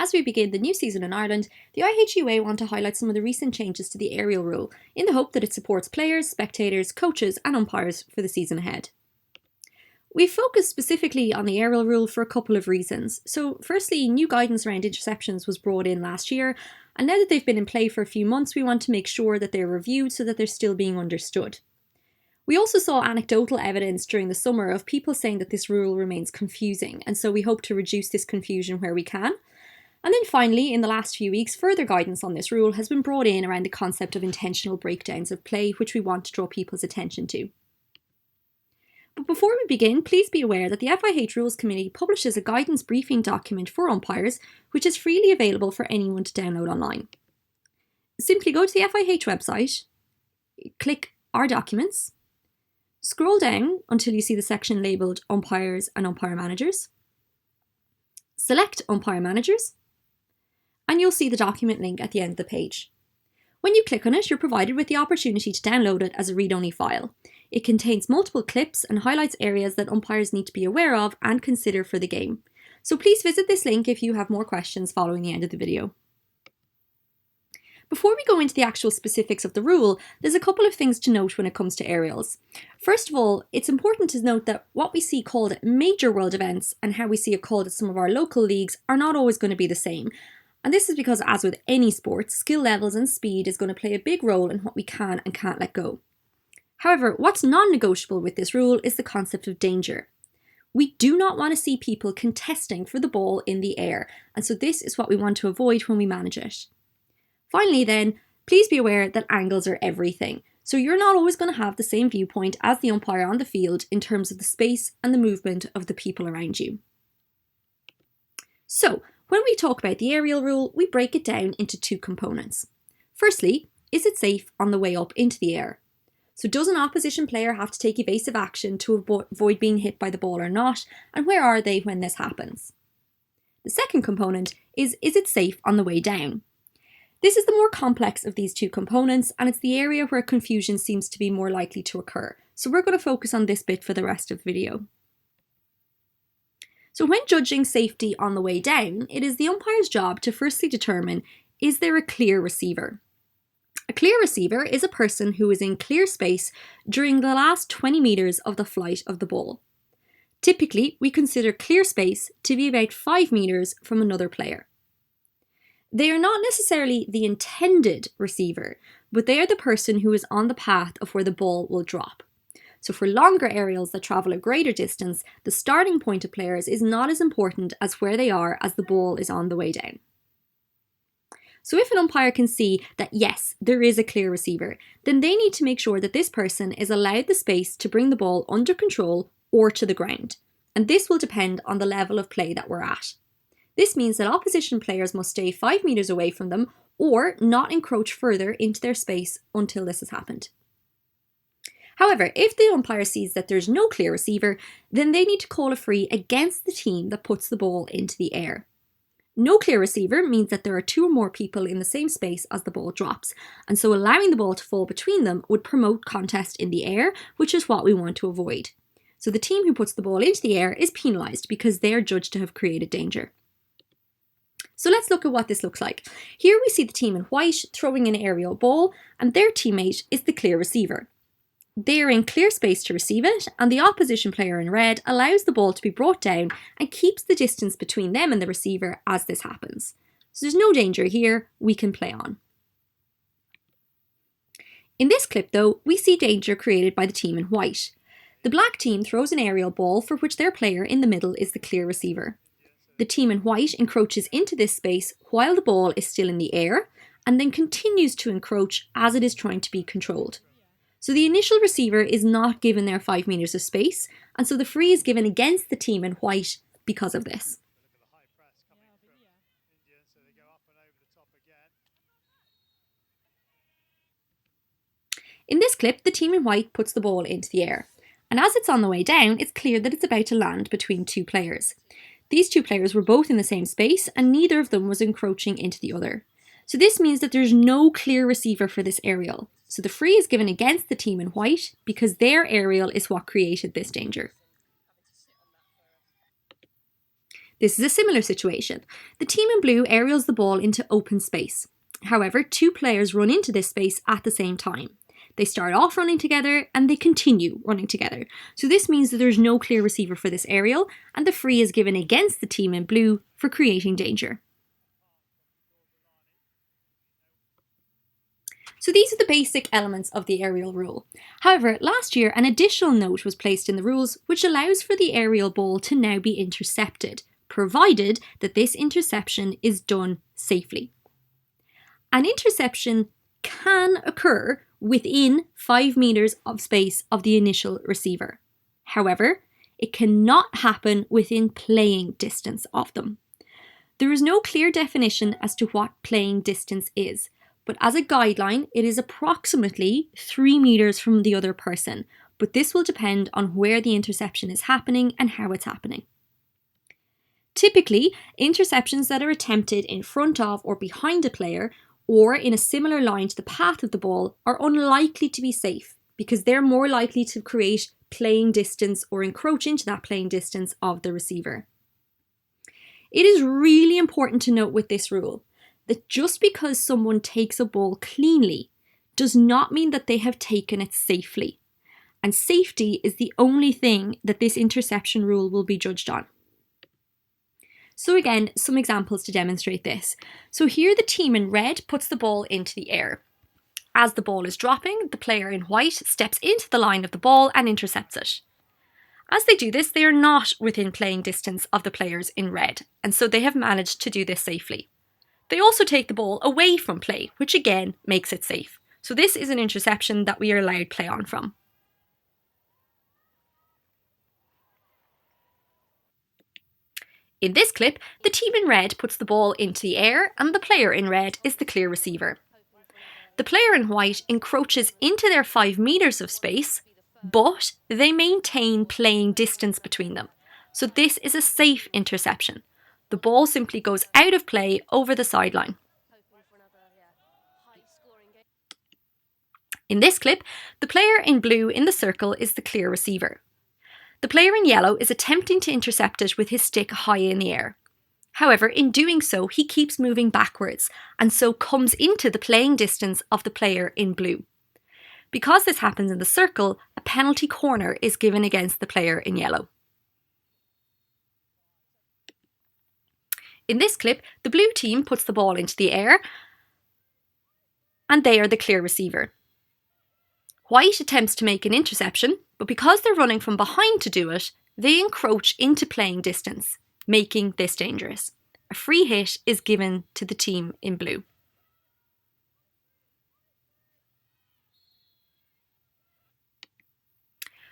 As we begin the new season in Ireland, the IHUA want to highlight some of the recent changes to the aerial rule in the hope that it supports players, spectators, coaches and umpires for the season ahead. We've focused specifically on the aerial rule for a couple of reasons. So firstly, new guidance around interceptions was brought in last year, and now that they've been in play for a few months, we want to make sure that they're reviewed so that they're still being understood. We also saw anecdotal evidence during the summer of people saying that this rule remains confusing, and so we hope to reduce this confusion where we can. And then finally, in the last few weeks, further guidance on this rule has been brought in around the concept of intentional breakdowns of play, which we want to draw people's attention to. But before we begin, please be aware that the FIH Rules Committee publishes a guidance briefing document for umpires, which is freely available for anyone to download online. Simply go to the FIH website, click Our Documents, scroll down until you see the section labelled Umpires and Umpire Managers, select Umpire Managers, and you'll see the document link at the end of the page. When you click on it, you're provided with the opportunity to download it as a read-only file. It contains multiple clips and highlights areas that umpires need to be aware of and consider for the game. So please visit this link if you have more questions following the end of the video. Before we go into the actual specifics of the rule, there's a couple of things to note when it comes to aerials. First of all, it's important to note that what we see called major world events and how we see it called at some of our local leagues are not always going to be the same. And this is because, as with any sport, skill levels and speed is going to play a big role in what we can and can't let go. However, what's non-negotiable with this rule is the concept of danger. We do not want to see people contesting for the ball in the air, and so this is what we want to avoid when we manage it. Finally then, please be aware that angles are everything, so you're not always going to have the same viewpoint as the umpire on the field in terms of the space and the movement of the people around you. So, when we talk about the aerial rule, we break it down into two components. Firstly, is it safe on the way up into the air? So does an opposition player have to take evasive action to avoid being hit by the ball or not, and where are they when this happens? The second component is it safe on the way down? This is the more complex of these two components, and it's the area where confusion seems to be more likely to occur. So we're going to focus on this bit for the rest of the video. So when judging safety on the way down, it is the umpire's job to firstly determine, is there a clear receiver? A clear receiver is a person who is in clear space during the last 20 metres of the flight of the ball. Typically, we consider clear space to be about 5 metres from another player. They are not necessarily the intended receiver, but they are the person who is on the path of where the ball will drop. So for longer aerials that travel a greater distance, the starting point of players is not as important as where they are as the ball is on the way down. So if an umpire can see that yes, there is a clear receiver, then they need to make sure that this person is allowed the space to bring the ball under control or to the ground. And this will depend on the level of play that we're at. This means that opposition players must stay 5 metres away from them or not encroach further into their space until this has happened. However, if the umpire sees that there's no clear receiver, then they need to call a free against the team that puts the ball into the air. No clear receiver means that there are 2 or more people in the same space as the ball drops, and so allowing the ball to fall between them would promote contest in the air, which is what we want to avoid. So the team who puts the ball into the air is penalised because they are judged to have created danger. So let's look at what this looks like. Here we see the team in white throwing an aerial ball, and their teammate is the clear receiver. They are in clear space to receive it, and the opposition player in red allows the ball to be brought down and keeps the distance between them and the receiver as this happens. So there's no danger here, we can play on. In this clip though, we see danger created by the team in white. The black team throws an aerial ball for which their player in the middle is the clear receiver. The team in white encroaches into this space while the ball is still in the air, and then continues to encroach as it is trying to be controlled. So the initial receiver is not given their 5 metres of space, and so the free is given against the team in white because of this. In this clip, the team in white puts the ball into the air, and as it's on the way down, it's clear that it's about to land between 2 players. These 2 players were both in the same space, and neither of them was encroaching into the other. So this means that there's no clear receiver for this aerial. So the free is given against the team in white because their aerial is what created this danger. This is a similar situation. The team in blue aerials the ball into open space. However, two players run into this space at the same time. They start off running together and they continue running together. So this means that there's no clear receiver for this aerial, and the free is given against the team in blue for creating danger. So these are the basic elements of the aerial rule. However, last year an additional note was placed in the rules which allows for the aerial ball to now be intercepted, provided that this interception is done safely. An interception can occur within 5 meters of space of the initial receiver. However, it cannot happen within playing distance of them. There is no clear definition as to what playing distance is, but as a guideline, it is approximately 3 meters from the other person, but this will depend on where the interception is happening and how it's happening. Typically, interceptions that are attempted in front of or behind a player or in a similar line to the path of the ball are unlikely to be safe because they're more likely to create playing distance or encroach into that playing distance of the receiver. It is really important to note with this rule that just because someone takes a ball cleanly does not mean that they have taken it safely. And safety is the only thing that this interception rule will be judged on. So again, some examples to demonstrate this. So here the team in red puts the ball into the air. As the ball is dropping, the player in white steps into the line of the ball and intercepts it. As they do this, they are not within playing distance of the players in red, and so they have managed to do this safely. They also take the ball away from play, which again makes it safe. So this is an interception that we are allowed play on from. In this clip, the team in red puts the ball into the air and the player in red is the clear receiver. The player in white encroaches into their 5 meters of space, but they maintain playing distance between them. So this is a safe interception. The ball simply goes out of play over the sideline. In this clip, the player in blue in the circle is the clear receiver. The player in yellow is attempting to intercept it with his stick high in the air. However, in doing so, he keeps moving backwards and so comes into the playing distance of the player in blue. Because this happens in the circle, a penalty corner is given against the player in yellow. In this clip, the blue team puts the ball into the air and they are the clear receiver. White attempts to make an interception, but because they're running from behind to do it, they encroach into playing distance, making this dangerous. A free hit is given to the team in blue.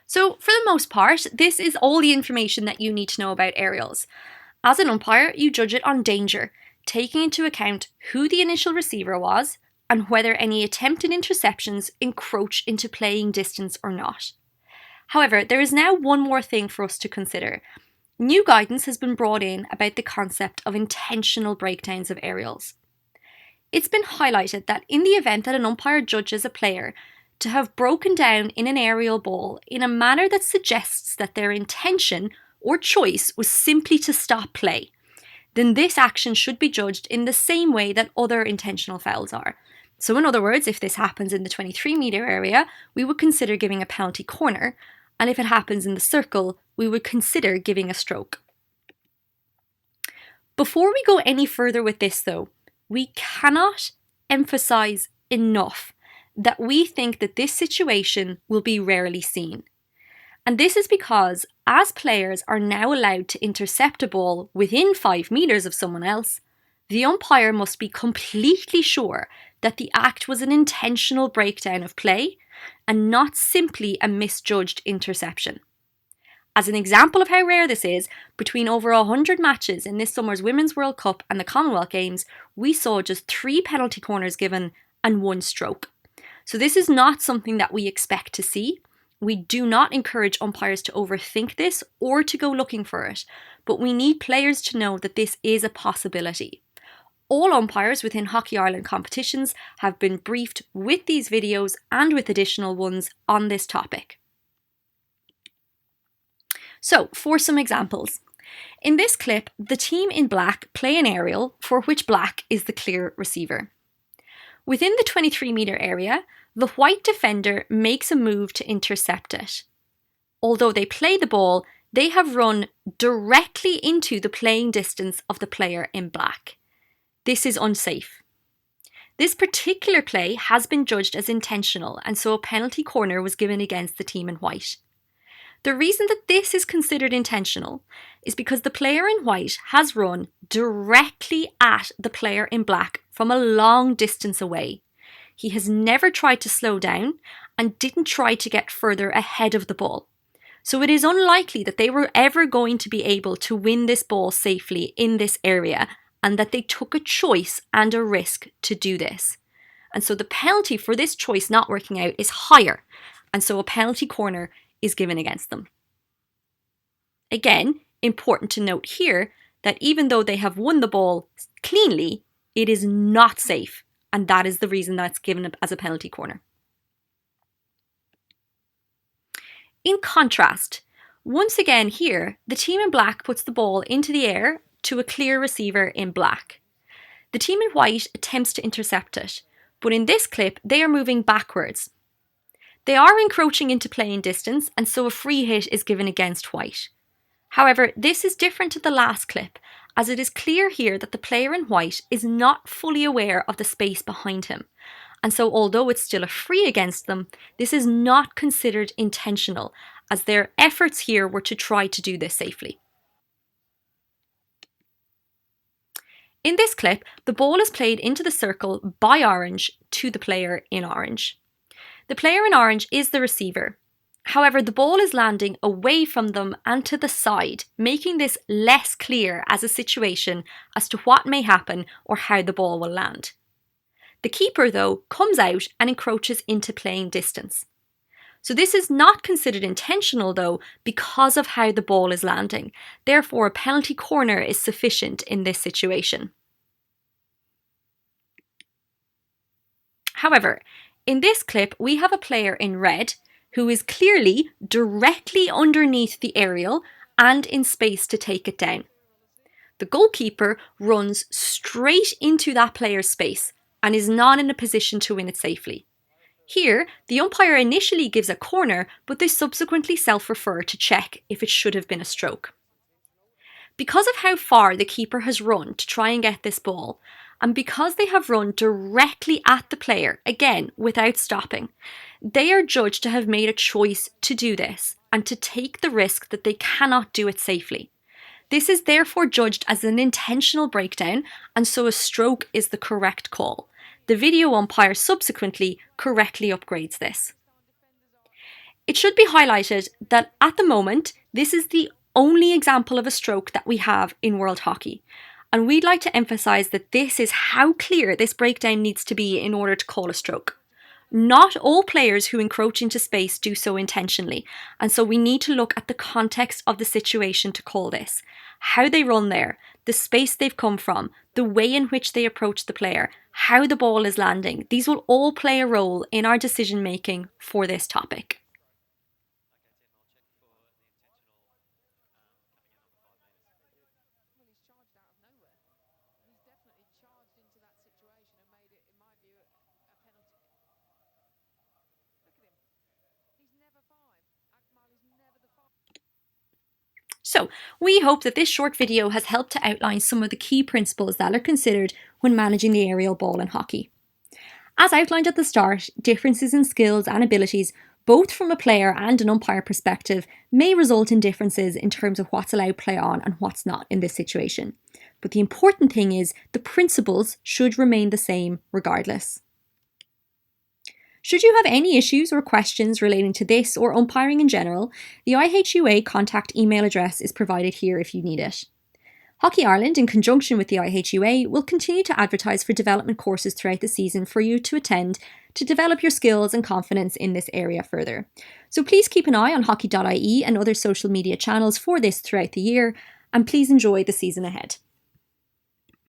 So for the most part, this is all the information that you need to know about aerials. As an umpire, you judge it on danger, taking into account who the initial receiver was and whether any attempted interceptions encroach into playing distance or not. However, there is now one more thing for us to consider. New guidance has been brought in about the concept of intentional breakdowns of aerials. It's been highlighted that in the event that an umpire judges a player to have broken down in an aerial ball in a manner that suggests that their intention or choice was simply to stop play, then this action should be judged in the same way that other intentional fouls are. So in other words, if this happens in the 23-metre area, we would consider giving a penalty corner, and if it happens in the circle, we would consider giving a stroke. Before we go any further with this though, we cannot emphasise enough that we think that this situation will be rarely seen. And this is because as players are now allowed to intercept a ball within 5 meters of someone else, the umpire must be completely sure that the act was an intentional breakdown of play and not simply a misjudged interception. As an example of how rare this is, between over 100 matches in this summer's Women's World Cup and the Commonwealth Games, we saw just 3 penalty corners given and 1 stroke. So this is not something that we expect to see. We do not encourage umpires to overthink this or to go looking for it, but we need players to know that this is a possibility. All umpires within Hockey Ireland competitions have been briefed with these videos and with additional ones on this topic. So, for some examples. In this clip, the team in black play an aerial for which black is the clear receiver. Within the 23-metre area, the white defender makes a move to intercept it. Although they play the ball, they have run directly into the playing distance of the player in black. This is unsafe. This particular play has been judged as intentional, and so a penalty corner was given against the team in white. The reason that this is considered intentional is because the player in white has run directly at the player in black from a long distance away. He has never tried to slow down and didn't try to get further ahead of the ball. So it is unlikely that they were ever going to be able to win this ball safely in this area, and that they took a choice and a risk to do this. And so the penalty for this choice not working out is higher, and so a penalty corner is given against them. Again, important to note here that even though they have won the ball cleanly, it is not safe, and that is the reason that it's given as a penalty corner. In contrast, once again here, the team in black puts the ball into the air to a clear receiver in black. The team in white attempts to intercept it, but in this clip they are moving backwards. They are encroaching into playing distance, and so a free hit is given against white. However, this is different to the last clip, as it is clear here that the player in white is not fully aware of the space behind him. And so although it's still a free against them, this is not considered intentional, as their efforts here were to try to do this safely. In this clip, the ball is played into the circle by orange to the player in orange. The player in orange is the receiver. However, the ball is landing away from them and to the side, making this less clear as a situation as to what may happen or how the ball will land. The keeper, though, comes out and encroaches into playing distance. So this is not considered intentional, though, because of how the ball is landing. Therefore, a penalty corner is sufficient in this situation. However, in this clip, we have a player in red who is clearly directly underneath the aerial and in space to take it down. The goalkeeper runs straight into that player's space and is not in a position to win it safely. Here, the umpire initially gives a corner, but they subsequently self-refer to check if it should have been a stroke. Because of how far the keeper has run to try and get this ball, and because they have run directly at the player, again without stopping, they are judged to have made a choice to do this and to take the risk that they cannot do it safely. This is therefore judged as an intentional breakdown, and so a stroke is the correct call. The video umpire subsequently correctly upgrades this. It should be highlighted that at the moment, this is the only example of a stroke that we have in world hockey. And we'd like to emphasise that this is how clear this breakdown needs to be in order to call a stroke. Not all players who encroach into space do so intentionally, and so we need to look at the context of the situation to call this. How they run there, the space they've come from, the way in which they approach the player, how the ball is landing. These will all play a role in our decision making for this topic. So, we hope that this short video has helped to outline some of the key principles that are considered when managing the aerial ball in hockey. As outlined at the start, differences in skills and abilities, both from a player and an umpire perspective, may result in differences in terms of what's allowed play on and what's not in this situation. But the important thing is the principles should remain the same regardless. Should you have any issues or questions relating to this or umpiring in general, the IHUA contact email address is provided here if you need it. Hockey Ireland, in conjunction with the IHUA, will continue to advertise for development courses throughout the season for you to attend to develop your skills and confidence in this area further. So please keep an eye on hockey.ie and other social media channels for this throughout the year, and please enjoy the season ahead.